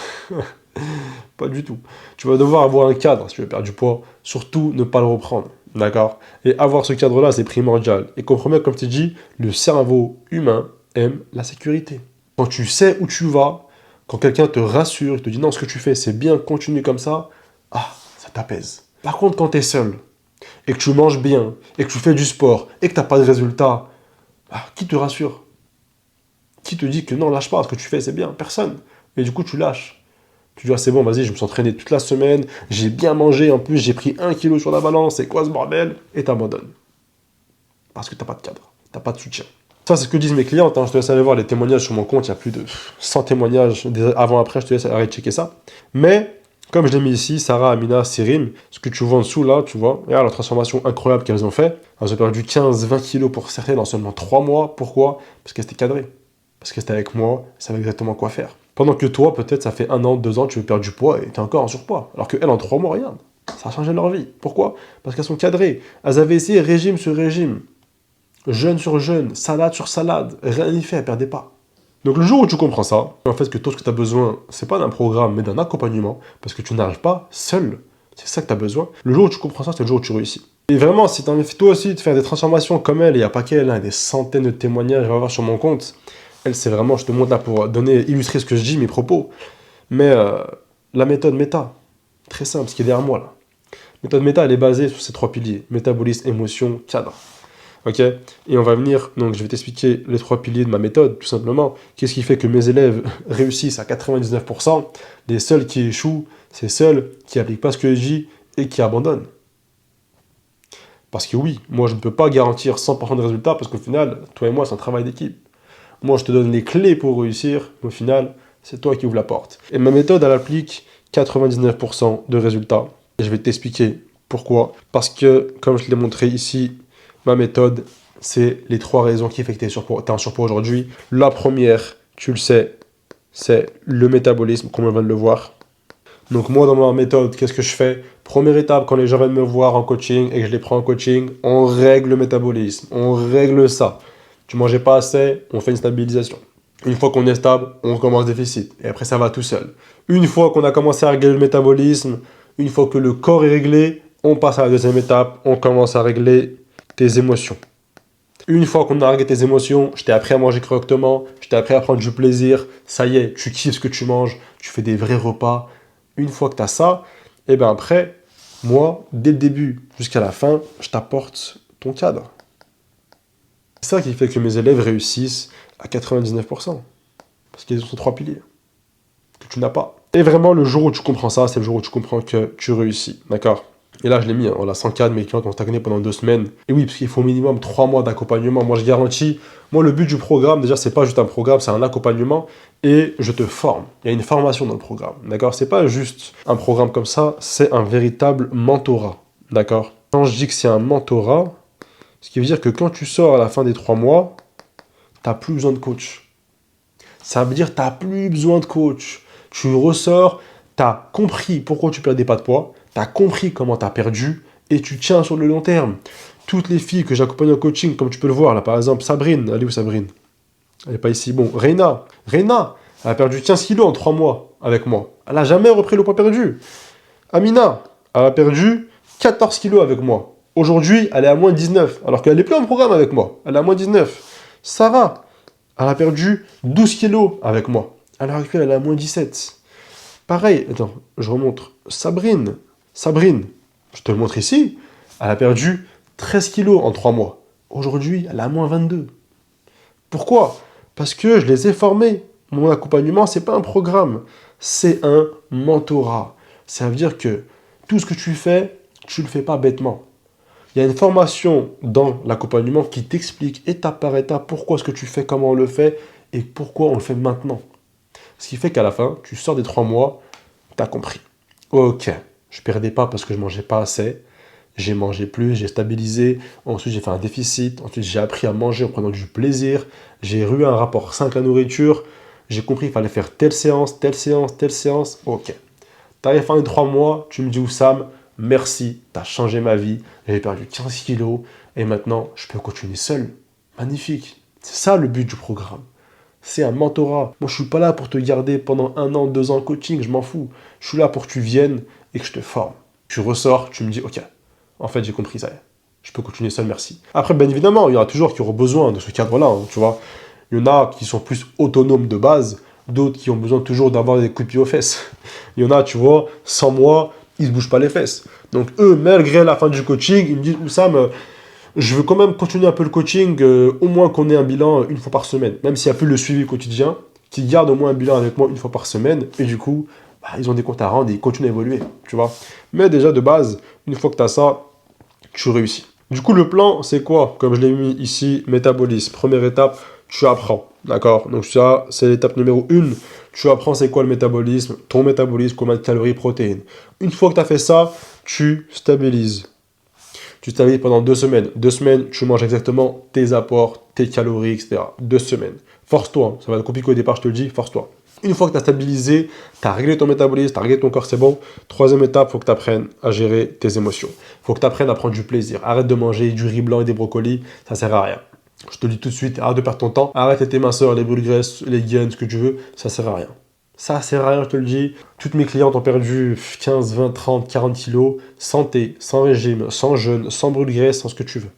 Pas du tout. Tu vas devoir avoir un cadre si tu veux perdre du poids, surtout ne pas le reprendre, d'accord? Et avoir ce cadre-là, c'est primordial. Et comprends bien, comme tu dis, le cerveau humain aime la sécurité. Quand tu sais où tu vas, quand quelqu'un te rassure, il te dit non, ce que tu fais, c'est bien, continue comme ça, ah, ça t'apaise. Par contre, quand tu es seul, et que tu manges bien, et que tu fais du sport, et que tu n'as pas de résultat, qui te rassure? Qui te dit que non, lâche pas, ce que tu fais c'est bien? Personne. Et du coup, tu lâches. Tu dis, ah, c'est bon, vas-y, je me suis entraîné toute la semaine, j'ai bien mangé, en plus j'ai pris 1 kilo sur la balance, c'est quoi ce bordel? Et t'abandonnes. Parce que t'as pas de cadre, t'as pas de soutien. Ça, c'est ce que disent mes clientes, hein. Je te laisse aller voir les témoignages sur mon compte, il y a plus de 100 témoignages avant-après, je te laisse arrêter de checker ça. Mais, comme je l'ai mis ici, Sarah, Amina, Sirim, ce que tu vois en dessous là, tu vois, regarde la transformation incroyable qu'elles ont fait. Elles ont perdu 15-20 kilos pour certaines en seulement 3 mois. Pourquoi? Parce qu'elles étaient cadrées. Parce qu'elles étaient avec moi, elles savaient exactement quoi faire. Pendant que toi, peut-être, ça fait 1 an, 2 ans, tu veux perdre du poids et t'es encore en surpoids. Alors qu'elles, en 3 mois, regarde, ça a changé leur vie. Pourquoi? Parce qu'elles sont cadrées. Elles avaient essayé régime sur régime. Jeûne sur jeûne, salade sur salade, rien n'y fait, perdez pas. Donc le jour où tu comprends ça, en fait que tout ce que tu as besoin, c'est pas d'un programme, mais d'un accompagnement, parce que tu n'arrives pas seul, c'est ça que tu as besoin. Le jour où tu comprends ça, c'est le jour où tu réussis. Et vraiment, si tu as envie toi aussi de faire des transformations comme elle, et il n'y a pas qu'elle, hein, des centaines de témoignages, va voir sur mon compte. Elle, c'est vraiment, je te montre là pour illustrer ce que je dis, mes propos. Mais la méthode méta, très simple, ce qui est derrière moi là. La méthode méta, elle est basée sur ces 3 piliers, métabolisme, émotion, cadre. Ok, et on va venir, donc je vais t'expliquer les 3 piliers de ma méthode, tout simplement. Qu'est-ce qui fait que mes élèves réussissent à 99%? Les seuls qui échouent, c'est ceux qui n'appliquent pas ce que je dis et qui abandonnent. Parce que oui, moi je ne peux pas garantir 100% de résultats, parce qu'au final, toi et moi, c'est un travail d'équipe. Moi, je te donne les clés pour réussir, mais au final, c'est toi qui ouvres la porte. Et ma méthode, elle applique 99% de résultats. Et je vais t'expliquer pourquoi. Parce que, comme je te l'ai montré ici, ma méthode, c'est les 3 raisons qui font que tu es en surpoids aujourd'hui. La première, tu le sais, c'est le métabolisme, comme on vient de le voir. Donc moi, dans ma méthode, qu'est-ce que je fais? Première étape, quand les gens viennent me voir en coaching et que je les prends en coaching, on règle le métabolisme, on règle ça. Tu mangeais pas assez, on fait une stabilisation. Une fois qu'on est stable, on commence déficit. Et après, ça va tout seul. Une fois qu'on a commencé à régler le métabolisme, une fois que le corps est réglé, on passe à la deuxième étape, on commence à régler tes émotions. Une fois qu'on a réglé tes émotions, je t'ai appris à manger correctement, je t'ai appris à prendre du plaisir, ça y est, tu kiffes ce que tu manges, tu fais des vrais repas. Une fois que tu as ça, et bien après, moi, dès le début jusqu'à la fin, je t'apporte ton cadre. C'est ça qui fait que mes élèves réussissent à 99%. Parce qu'ils ont ces 3 piliers que tu n'as pas. Et vraiment, le jour où tu comprends ça, c'est le jour où tu comprends que tu réussis. D'accord? Et là, je l'ai mis, hein, on a 100 cas de mes clients qui ont stagné pendant 2 semaines. Et oui, parce qu'il faut au minimum 3 mois d'accompagnement. Moi, je garantis, le but du programme, déjà, c'est pas juste un programme, c'est un accompagnement. Et je te forme. Il y a une formation dans le programme. D'accord? C'est pas juste un programme comme ça, c'est un véritable mentorat. D'accord? Quand je dis que c'est un mentorat, ce qui veut dire que quand tu sors à la fin des 3 mois, tu n'as plus besoin de coach. Ça veut dire que tu n'as plus besoin de coach. Tu ressors, tu as compris pourquoi tu perdais pas de poids, tu as compris comment tu as perdu et tu tiens sur le long terme. Toutes les filles que j'accompagne en coaching, comme tu peux le voir, là par exemple, Sabrine, elle est où Sabrine? Elle n'est pas ici. Bon, Reina, elle a perdu 15 kilos en 3 mois avec moi. Elle n'a jamais repris le poids perdu. Amina, elle a perdu 14 kilos avec moi. Aujourd'hui, elle est à moins 19, alors qu'elle n'est plus en programme avec moi. Elle est à moins 19. Sarah, elle a perdu 12 kilos avec moi. À l'heure actuelle, elle est à moins 17. Pareil, attends, je remonte. Sabrine, je te le montre ici, elle a perdu 13 kilos en 3 mois. Aujourd'hui, elle est à moins 22. Pourquoi? Parce que je les ai formés. Mon accompagnement, c'est pas un programme, c'est un mentorat. Ça veut dire que tout ce que tu fais, tu ne le fais pas bêtement. Il y a une formation dans l'accompagnement qui t'explique étape par étape pourquoi ce que tu fais, comment on le fait et pourquoi on le fait maintenant. Ce qui fait qu'à la fin, tu sors des 3 mois, tu as compris. Ok, je ne perdais pas parce que je ne mangeais pas assez, j'ai mangé plus, j'ai stabilisé, ensuite j'ai fait un déficit, ensuite j'ai appris à manger en prenant du plaisir, j'ai eu un rapport sain avec la nourriture, j'ai compris qu'il fallait faire telle séance, ok. Tu arrives à la fin des 3 mois, tu me dis Oussam, merci, tu as changé ma vie, j'ai perdu 15 kilos et maintenant je peux continuer seul. Magnifique. C'est ça le but du programme. C'est un mentorat. Moi je suis pas là pour te garder pendant 1 an, 2 ans de coaching, je m'en fous. Je suis là pour que tu viennes et que je te forme. Tu ressors, tu me dis ok, en fait j'ai compris ça. Je peux continuer seul, merci. Après bien évidemment, il y en a toujours qui auront besoin de ce cadre-là, hein, tu vois. Il y en a qui sont plus autonomes de base, d'autres qui ont besoin toujours d'avoir des coups de pied aux fesses. Il y en a, tu vois, sans moi, ils se bougent pas les fesses. Donc eux, malgré la fin du coaching, ils me disent, Oussam, je veux quand même continuer un peu le coaching, au moins qu'on ait un bilan une fois par semaine. Même s'il n'y a plus le suivi quotidien, qu'ils gardent au moins un bilan avec moi une fois par semaine. Et du coup, bah, ils ont des comptes à rendre et ils continuent à évoluer, tu vois. Mais déjà, de base, une fois que tu as ça, tu réussis. Du coup, le plan, c'est quoi? Comme je l'ai mis ici, métabolisme. Première étape, tu apprends. D'accord? Donc ça, c'est l'étape numéro 1. Tu apprends c'est quoi le métabolisme, ton métabolisme, combien de calories, protéines. Une fois que tu as fait ça, tu stabilises. Tu stabilises pendant 2 semaines. 2 semaines, tu manges exactement tes apports, tes calories, etc. 2 semaines. Force-toi. Ça va être compliqué au départ, je te le dis, force-toi. Une fois que tu as stabilisé, tu as réglé ton métabolisme, tu as réglé ton corps, c'est bon. Troisième étape, il faut que tu apprennes à gérer tes émotions. Il faut que tu apprennes à prendre du plaisir. Arrête de manger du riz blanc et des brocolis, ça sert à rien. Je te le dis tout de suite, arrête de perdre ton temps. Arrête tes minceurs, les brûles graisses, les gains, ce que tu veux, ça sert à rien. Ça sert à rien, je te le dis. Toutes mes clientes ont perdu 15, 20, 30, 40 kilos, santé, sans régime, sans jeûne, sans brûle graisse, sans ce que tu veux.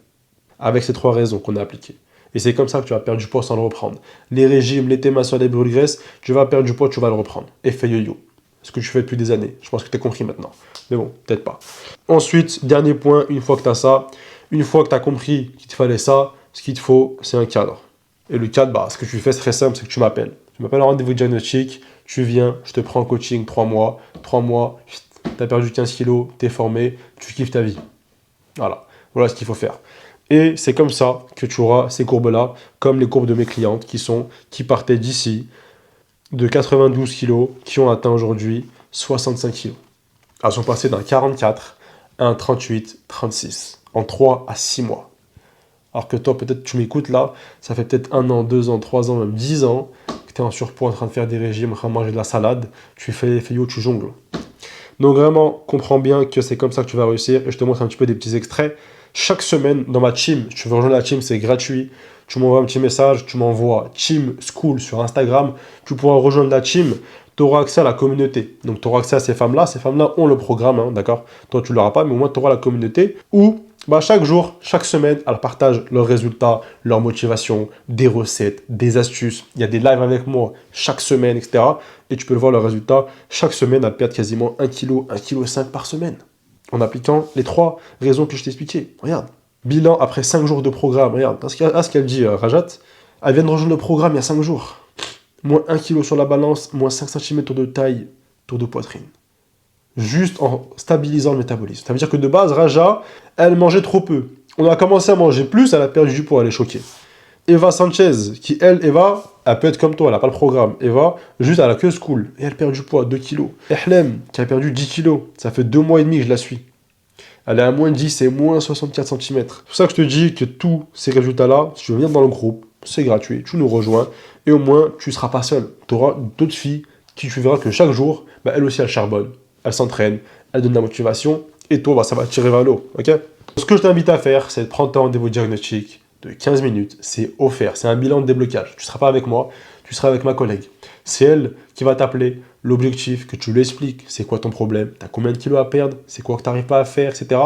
Avec ces 3 raisons qu'on a appliquées. Et c'est comme ça que tu vas perdre du poids sans le reprendre. Les régimes, les minceurs, les brûles graisses, tu vas perdre du poids, tu vas le reprendre. Effet yo-yo. Ce que tu fais depuis des années. Je pense que tu as compris maintenant. Mais bon, peut-être pas. Ensuite, dernier point, une fois que tu as ça, une fois que tu as compris qu'il te fallait ça, ce qu'il te faut, c'est un cadre. Et le cadre, bah, ce que tu fais, c'est très simple, c'est que tu m'appelles. Tu m'appelles en rendez-vous diagnostic, tu viens, je te prends en coaching 3 mois. 3 mois, tu as perdu 15 kilos, tu es formé, tu kiffes ta vie. Voilà ce qu'il faut faire. Et c'est comme ça que tu auras ces courbes-là, comme les courbes de mes clientes qui partaient d'ici, de 92 kilos, qui ont atteint aujourd'hui 65 kilos. Elles sont passées d'un 44 à un 38, 36, en 3 à 6 mois. Alors que toi, peut-être, tu m'écoutes là, ça fait peut-être 1 an, 2 ans, 3 ans, même 10 ans, que tu es en surpoids, en train de faire des régimes, en train de manger de la salade, tu fais les fayos, tu jongles. Donc vraiment, comprends bien que c'est comme ça que tu vas réussir, et je te montre un petit peu des petits extraits. Chaque semaine, dans ma team, tu veux rejoindre la team, c'est gratuit. Tu m'envoies un petit message, tu m'envoies Team School sur Instagram. Tu pourras rejoindre la team, tu auras accès à la communauté. Donc tu auras accès à ces femmes-là. Ces femmes-là ont le programme, hein, d'accord? Toi, tu ne l'auras pas, mais au moins tu auras la communauté où bah, chaque jour, chaque semaine, elles partagent leurs résultats, leurs motivations, des recettes, des astuces. Il y a des lives avec moi chaque semaine, etc. Et tu peux le voir leurs résultats. Chaque semaine, elles perdent quasiment 1 kg, 1,5 kg par semaine. En appliquant les 3 raisons que je t'ai expliquées. Regarde. Bilan après 5 jours de programme. Regarde. Ce qu'elle dit, Rajat. Elle vient de rejoindre le programme il y a 5 jours. Moins 1 kg sur la balance, moins 5 cm de taille, tour de poitrine. Juste en stabilisant le métabolisme. Ça veut dire que de base, Raja, elle mangeait trop peu. On a commencé à manger plus, elle a perdu du poids, elle est choquée. Eva Sanchez, qui elle, Eva, elle peut être comme toi, elle n'a pas le programme. Eva, juste elle a que school, et elle perd du poids, 2 kilos. Ehlem, qui a perdu 10 kilos, ça fait 2 mois et demi que je la suis. Elle est à moins 10 et moins 64 cm. C'est pour ça que je te dis que tous ces résultats-là, si tu veux venir dans le groupe, c'est gratuit, tu nous rejoins, et au moins, tu ne seras pas seul. Tu auras d'autres filles qui tu verras que chaque jour, bah, elles aussi, elles charbonnent, elles s'entraînent, elles donnent de la motivation, et toi, bah, ça va tirer vers l'eau, ok? Ce que je t'invite à faire, c'est de prendre ton rendez-vous diagnostic de 15 minutes, c'est offert, c'est un bilan de déblocage. Tu ne seras pas avec moi, tu seras avec ma collègue. C'est elle qui va t'appeler. L'objectif, que tu lui expliques, c'est quoi ton problème, tu as combien de kilos à perdre, c'est quoi que tu n'arrives pas à faire, etc.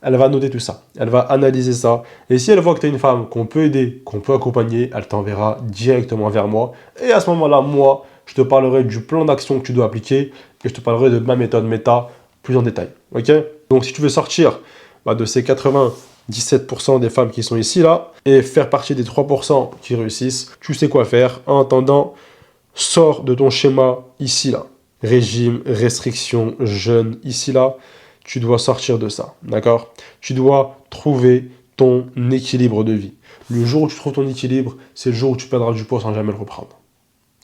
Elle va noter tout ça, elle va analyser ça. Et si elle voit que tu es une femme qu'on peut aider, qu'on peut accompagner, elle t'enverra directement vers moi. Et à ce moment-là, moi, je te parlerai du plan d'action que tu dois appliquer et je te parlerai de ma méthode méta plus en détail. Ok? Donc si tu veux sortir de ces 97% des femmes qui sont ici, là, et faire partie des 3% qui réussissent, tu sais quoi faire. En attendant, sors de ton schéma ici, là. Régime, restriction, jeûne, ici, là. Tu dois sortir de ça, d'accord? Tu dois trouver ton équilibre de vie. Le jour où tu trouves ton équilibre, c'est le jour où tu perdras du poids sans jamais le reprendre.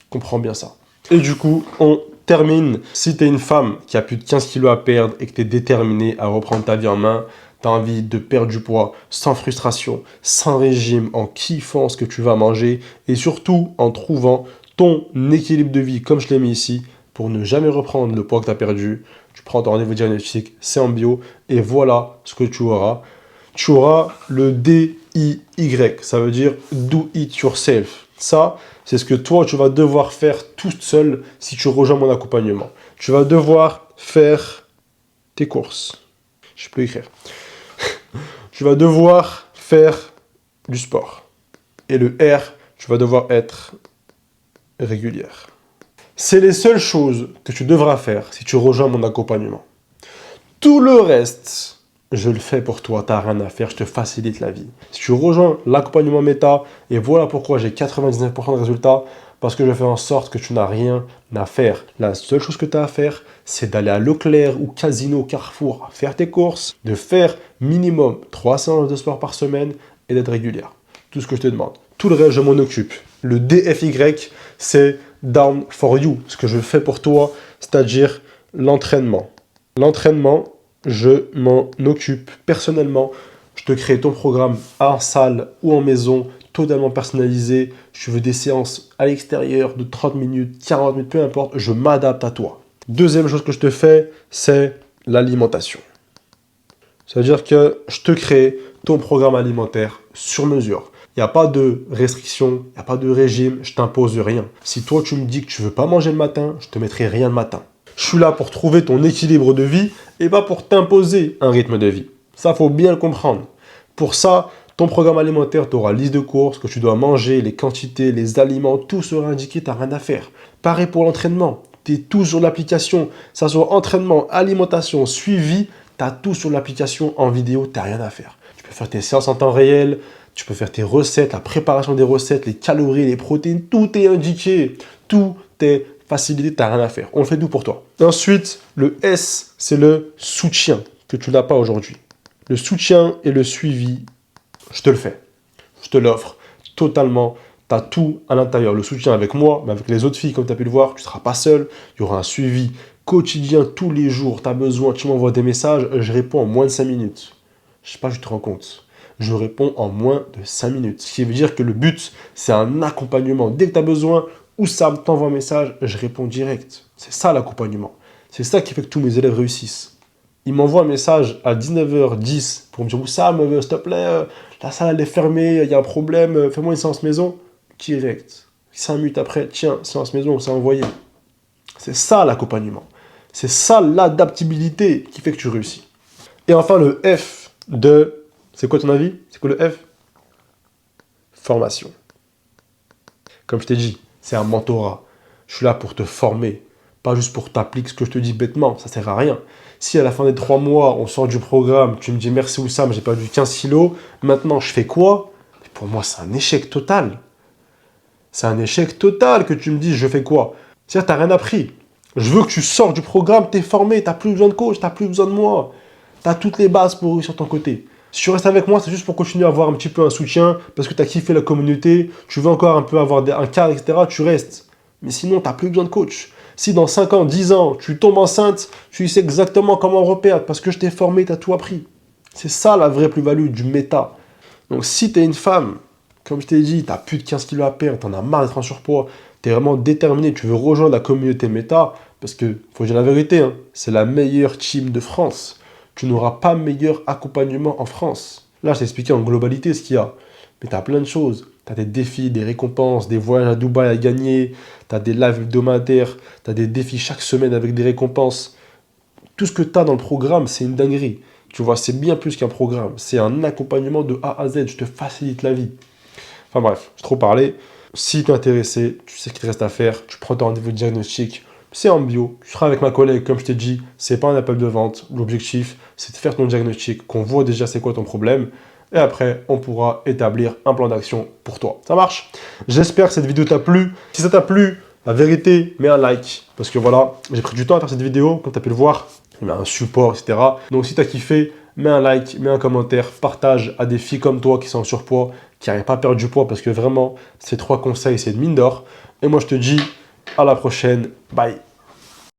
Comprends bien ça. Et du coup, on termine. Si tu es une femme qui a plus de 15 kilos à perdre et que tu es déterminée à reprendre ta vie en main, tu as envie de perdre du poids sans frustration, sans régime, en kiffant ce que tu vas manger et surtout en trouvant ton équilibre de vie comme je l'ai mis ici pour ne jamais reprendre le poids que tu as perdu. Tu prends ton rendez-vous diagnostic, c'est en bio et voilà ce que tu auras. Tu auras le DIY, ça veut dire Do It Yourself. Ça, c'est ce que toi, tu vas devoir faire toute seule si tu rejoins mon accompagnement. Tu vas devoir faire tes courses. Je peux écrire. Tu vas devoir faire du sport. Et le R, tu vas devoir être régulière. C'est les seules choses que tu devras faire si tu rejoins mon accompagnement. Tout le reste, je le fais pour toi, t'as rien à faire, je te facilite la vie. Si tu rejoins l'accompagnement méta, et voilà pourquoi j'ai 99% de résultats, parce que je fais en sorte que tu n'as rien à faire. La seule chose que tu as à faire, c'est d'aller à Leclerc ou Casino, Carrefour, faire tes courses, de faire minimum 3 séances de sport par semaine et d'être régulière. Tout ce que je te demande. Tout le reste, je m'en occupe. Le DFY, c'est Down for You, ce que je fais pour toi, c'est-à-dire l'entraînement. L'entraînement, je m'en occupe personnellement. Je te crée ton programme en salle ou en maison, totalement personnalisé. Je veux des séances à l'extérieur de 30 minutes, 40 minutes, peu importe. Je m'adapte à toi. Deuxième chose que je te fais, c'est l'alimentation. C'est-à-dire que je te crée ton programme alimentaire sur mesure. Il n'y a pas de restriction, il n'y a pas de régime, je t'impose rien. Si toi tu me dis que tu ne veux pas manger le matin, je ne te mettrai rien le matin. Je suis là pour trouver ton équilibre de vie et pas pour t'imposer un rythme de vie. Ça, faut bien le comprendre. Pour ça, ton programme alimentaire, tu auras liste de courses, que tu dois manger, les quantités, les aliments, tout sera indiqué, tu n'as rien à faire. Pareil pour l'entraînement, tu es tout sur l'application, ça soit entraînement, alimentation, suivi, tu as tout sur l'application en vidéo, tu n'as rien à faire. Tu peux faire tes séances en temps réel, tu peux faire tes recettes, la préparation des recettes, les calories, les protéines, tout est indiqué, tout est facilité, tu n'as rien à faire. On fait tout pour toi. Ensuite, le S, c'est le soutien que tu n'as pas aujourd'hui. Le soutien et le suivi, je te le fais. Je te l'offre totalement. Tu as tout à l'intérieur. Le soutien avec moi, mais avec les autres filles, comme tu as pu le voir, tu ne seras pas seul. Il y aura un suivi quotidien tous les jours. Tu as besoin, tu m'envoies des messages, je réponds en moins de 5 minutes. Je ne sais pas si tu te rends compte. Je réponds en moins de 5 minutes. Ce qui veut dire que le but, c'est un accompagnement. Dès que tu as besoin, Oussam t'envoie un message, je réponds direct. C'est ça l'accompagnement. C'est ça qui fait que tous mes élèves réussissent. Ils m'envoient un message à 19h10 pour me dire « Oussam, s'il te plaît, la salle elle est fermée, il y a un problème, fais-moi une séance maison. » Direct. 5 minutes après, tiens, séance maison, c'est envoyé. C'est ça l'accompagnement. C'est ça l'adaptabilité qui fait que tu réussis. Et enfin, le F de... C'est quoi ton avis? C'est quoi le F? Formation. Comme je t'ai dit, c'est un mentorat. Je suis là pour te former, pas juste pour t'appliquer ce que je te dis bêtement, ça sert à rien. Si à la fin des 3 mois, on sort du programme, tu me dis merci Oussam, j'ai perdu 15 kilos, maintenant je fais quoi? Pour moi, c'est un échec total. C'est un échec total que tu me dis je fais quoi? C'est-à-dire, tu n'as rien appris. Je veux que tu sors du programme, tu es formé, tu n'as plus besoin de coach, tu n'as plus besoin de moi. Tu as toutes les bases pour réussir ton côté. Si tu restes avec moi, c'est juste pour continuer à avoir un petit peu un soutien, parce que tu as kiffé la communauté, tu veux encore un peu avoir un cadre, etc., tu restes. Mais sinon, tu n'as plus besoin de coach. Si dans 5 ans, 10 ans, tu tombes enceinte, tu sais exactement comment reperdre, parce que je t'ai formé, tu as tout appris. C'est ça la vraie plus-value du méta. Donc si tu es une femme, comme je t'ai dit, tu n'as plus de 15 kilos à perdre, tu en as marre d'être en surpoids, tu es vraiment déterminé, tu veux rejoindre la communauté méta, parce que, faut dire la vérité, hein, c'est la meilleure team de France. Tu n'auras pas meilleur accompagnement en France. Là, je t'ai expliqué en globalité ce qu'il y a. Mais tu as plein de choses. Tu as des défis, des récompenses, des voyages à Dubaï à gagner, tu as des lives hebdomadaires, tu as des défis chaque semaine avec des récompenses. Tout ce que tu as dans le programme, c'est une dinguerie. Tu vois, c'est bien plus qu'un programme. C'est un accompagnement de A à Z. Je te facilite la vie. Enfin bref, j'ai trop parlé. Si tu es intéressé, tu sais ce qu'il te reste à faire. Tu prends ton rendez-vous de diagnostic. C'est en bio, tu seras avec ma collègue, comme je t'ai dit, c'est pas un appel de vente. L'objectif, c'est de faire ton diagnostic, qu'on voit déjà c'est quoi ton problème, et après, on pourra établir un plan d'action pour toi. Ça marche? J'espère que cette vidéo t'a plu. Si ça t'a plu, la vérité, mets un like, parce que voilà, j'ai pris du temps à faire cette vidéo, comme tu as pu le voir, il y a un support, etc. Donc si tu as kiffé, mets un like, mets un commentaire, partage à des filles comme toi qui sont en surpoids, qui n'arrivent pas à perdre du poids, parce que vraiment, ces 3 conseils, c'est une mine d'or. Et moi, je te dis à la prochaine. Bye.